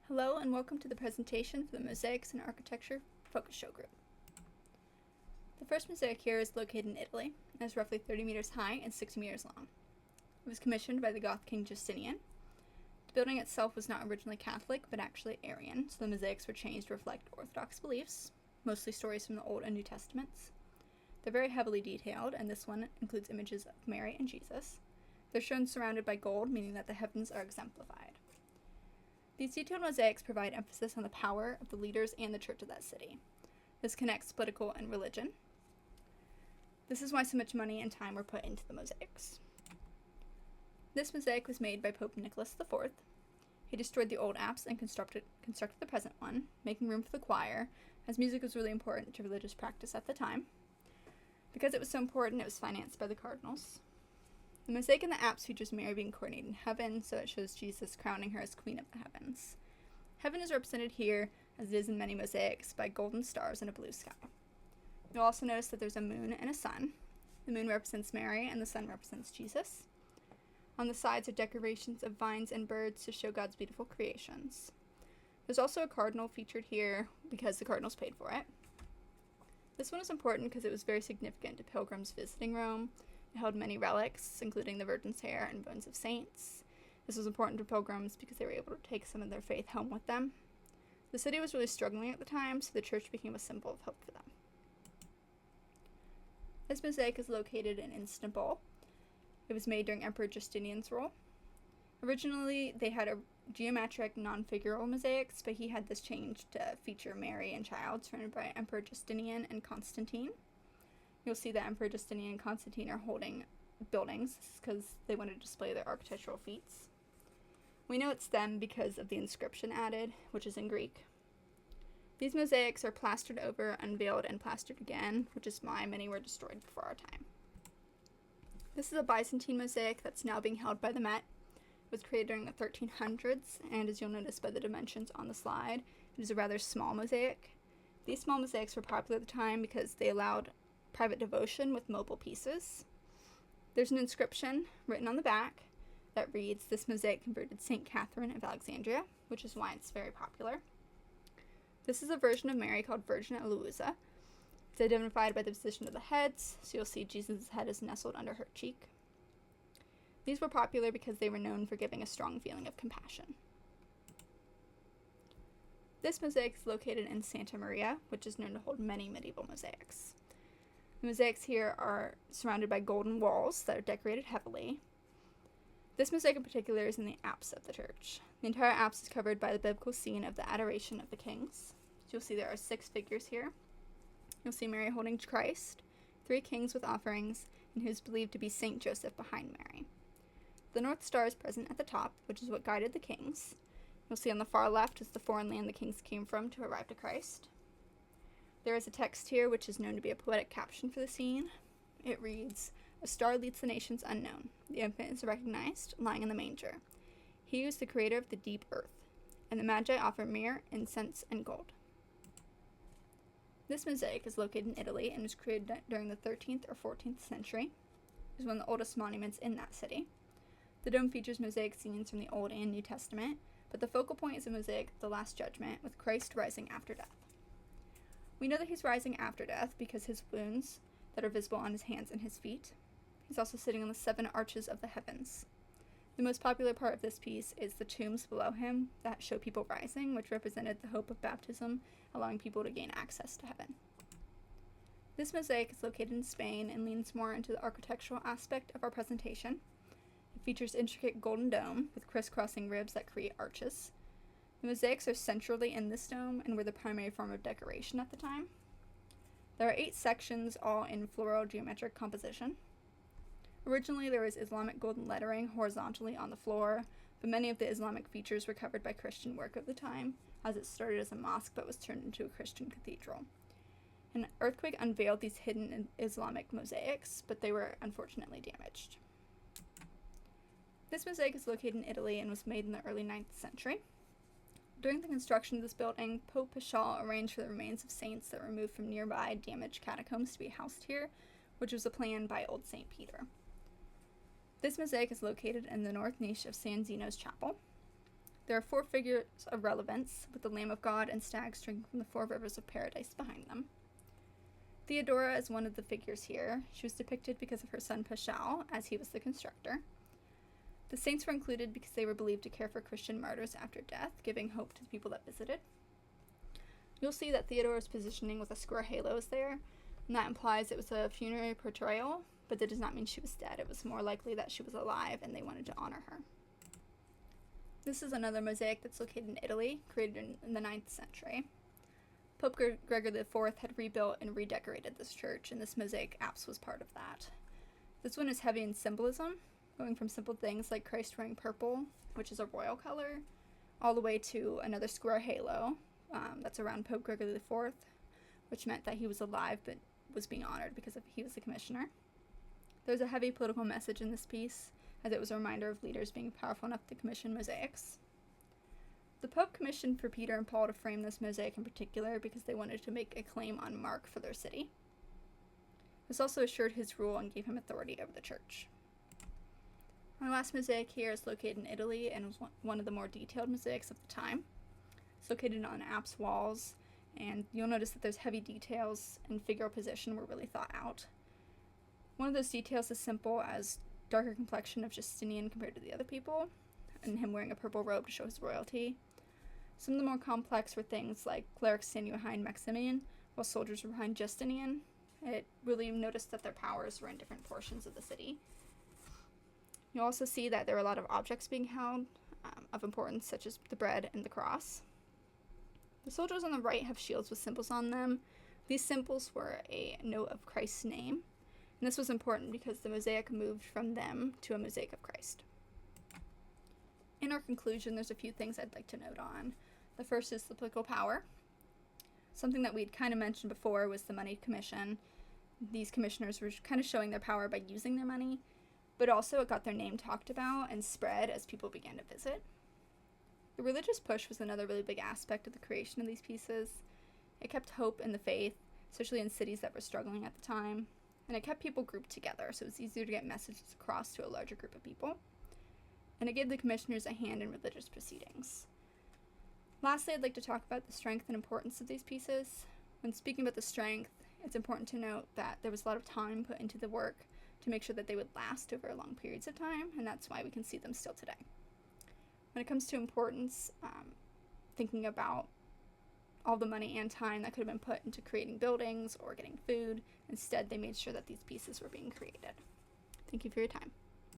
Hello and welcome to the presentation for the Mosaics and Architecture Focus Show Group. The first mosaic here is located in Italy and is roughly 30 meters high and 60 meters long. It was commissioned by the Goth king Justinian. The building itself was not originally Catholic but actually Arian, so the mosaics were changed to reflect Orthodox beliefs, mostly stories from the Old and New Testaments. They're very heavily detailed, and this one includes images of Mary and Jesus. They're shown surrounded by gold, meaning that the heavens are exemplified. These detailed mosaics provide emphasis on the power of the leaders and the church of that city. This connects political and religion. This is why so much money and time were put into the mosaics. This mosaic was made by Pope Nicholas IV. He destroyed the old apse and constructed the present one, making room for the choir, as music was really important to religious practice at the time. Because it was so important, it was financed by the cardinals. The mosaic in the apse features Mary being coronated in heaven, so it shows Jesus crowning her as Queen of the Heavens. Heaven is represented here, as it is in many mosaics, by golden stars and a blue sky. You'll also notice that there's a moon and a sun. The moon represents Mary, and the sun represents Jesus. On the sides are decorations of vines and birds to show God's beautiful creations. There's also a cardinal featured here because the cardinals paid for it. This one is important because it was very significant to pilgrims visiting Rome. It held many relics, including the Virgin's hair and bones of saints. This was important to pilgrims because they were able to take some of their faith home with them. The city was really struggling at the time, so the church became a symbol of hope for them. This mosaic is located in Istanbul. It was made during Emperor Justinian's rule. Originally, they had a geometric, non-figural mosaics, but he had this changed to feature Mary and child, surrounded by Emperor Justinian and Constantine. You'll see that Emperor Justinian and Constantine are holding buildings because they want to display their architectural feats. We know it's them because of the inscription added, which is in Greek. These mosaics are plastered over, unveiled, and plastered again, which is why many were destroyed before our time. This is a Byzantine mosaic that's now being held by the Met. It was created during the 1300s, and as you'll notice by the dimensions on the slide, it is a rather small mosaic. These small mosaics were popular at the time because they allowed private devotion with mobile pieces. There's an inscription written on the back that reads, "This mosaic converted St. Catherine of Alexandria," which is why it's very popular. This is a version of Mary called Virgin Eloisa. It's identified by the position of the heads, so you'll see Jesus' head is nestled under her cheek. These were popular because they were known for giving a strong feeling of compassion. This mosaic is located in Santa Maria, which is known to hold many medieval mosaics. The mosaics here are surrounded by golden walls that are decorated heavily. This mosaic in particular is in the apse of the church. The entire apse is covered by the biblical scene of the adoration of the kings. So you'll see there are 6 figures here. You'll see Mary holding Christ, 3 kings with offerings, and who is believed to be Saint Joseph behind Mary. The North Star is present at the top, which is what guided the kings. You'll see on the far left is the foreign land the kings came from to arrive to Christ. There is a text here which is known to be a poetic caption for the scene. It reads, "A star leads the nations unknown. The infant is recognized, lying in the manger. He is the creator of the deep earth, and the Magi offer myrrh, incense, and gold." This mosaic is located in Italy and was created during the 13th or 14th century. It is one of the oldest monuments in that city. The dome features mosaic scenes from the Old and New Testament, but the focal point is a mosaic of the Last Judgment with Christ rising after death. We know that he's rising after death because his wounds that are visible on his hands and his feet. He's also sitting on the 7 arches of the heavens. The most popular part of this piece is the tombs below him that show people rising, which represented the hope of baptism, allowing people to gain access to heaven. This mosaic is located in Spain and leans more into the architectural aspect of our presentation. It features intricate golden dome with crisscrossing ribs that create arches. The mosaics are centrally in this dome and were the primary form of decoration at the time. There are 8 sections, all in floral geometric composition. Originally, there was Islamic golden lettering horizontally on the floor, but many of the Islamic features were covered by Christian work of the time, as it started as a mosque but was turned into a Christian cathedral. An earthquake unveiled these hidden Islamic mosaics, but they were unfortunately damaged. This mosaic is located in Italy and was made in the early 9th century. During the construction of this building, Pope Paschal arranged for the remains of saints that were removed from nearby damaged catacombs to be housed here, which was a plan by Old St. Peter. This mosaic is located in the north niche of San Zeno's chapel. There are 4 figures of relevance, with the Lamb of God and stags drinking from the 4 rivers of paradise behind them. Theodora is one of the figures here. She was depicted because of her son Paschal, as he was the constructor. The saints were included because they were believed to care for Christian martyrs after death, giving hope to the people that visited. You'll see that Theodora's positioning with a square halo is there, and that implies it was a funerary portrayal, but that does not mean she was dead. It was more likely that she was alive and they wanted to honor her. This is another mosaic that's located in Italy, created in the 9th century. Pope Gregory IV had rebuilt and redecorated this church, and this mosaic apse was part of that. This one is heavy in symbolism, going from simple things like Christ wearing purple, which is a royal color, all the way to another square halo that's around Pope Gregory IV, which meant that he was alive but was being honored because he was the commissioner. There's a heavy political message in this piece, as it was a reminder of leaders being powerful enough to commission mosaics. The Pope commissioned for Peter and Paul to frame this mosaic in particular because they wanted to make a claim on Mark for their city. This also assured his rule and gave him authority over the church. My last mosaic here is located in Italy and was one of the more detailed mosaics of the time. It's located on apse walls, and you'll notice that there's heavy details and figural position were really thought out. One of those details is simple as darker complexion of Justinian compared to the other people, and him wearing a purple robe to show his royalty. Some of the more complex were things like clerics standing behind Maximian, while soldiers were behind Justinian. It really noticed that their powers were in different portions of the city. You'll also see that there are a lot of objects being held of importance, such as the bread and the cross. The soldiers on the right have shields with symbols on them. These symbols were a note of Christ's name, and this was important because the mosaic moved from them to a mosaic of Christ. In our conclusion, there's a few things I'd like to note on. The first is the political power. Something that we'd kind of mentioned before was the money commission. These commissioners were kind of showing their power by using their money, but also it got their name talked about and spread as people began to visit. The religious push was another really big aspect of the creation of these pieces. It kept hope in the faith, especially in cities that were struggling at the time, and it kept people grouped together, so it was easier to get messages across to a larger group of people. And it gave the commissioners a hand in religious proceedings. Lastly, I'd like to talk about the strength and importance of these pieces. When speaking about the strength, it's important to note that there was a lot of time put into the work to make sure that they would last over long periods of time, and that's why we can see them still today. When it comes to importance, thinking about all the money and time that could have been put into creating buildings or getting food, instead they made sure that these pieces were being created. Thank you for your time.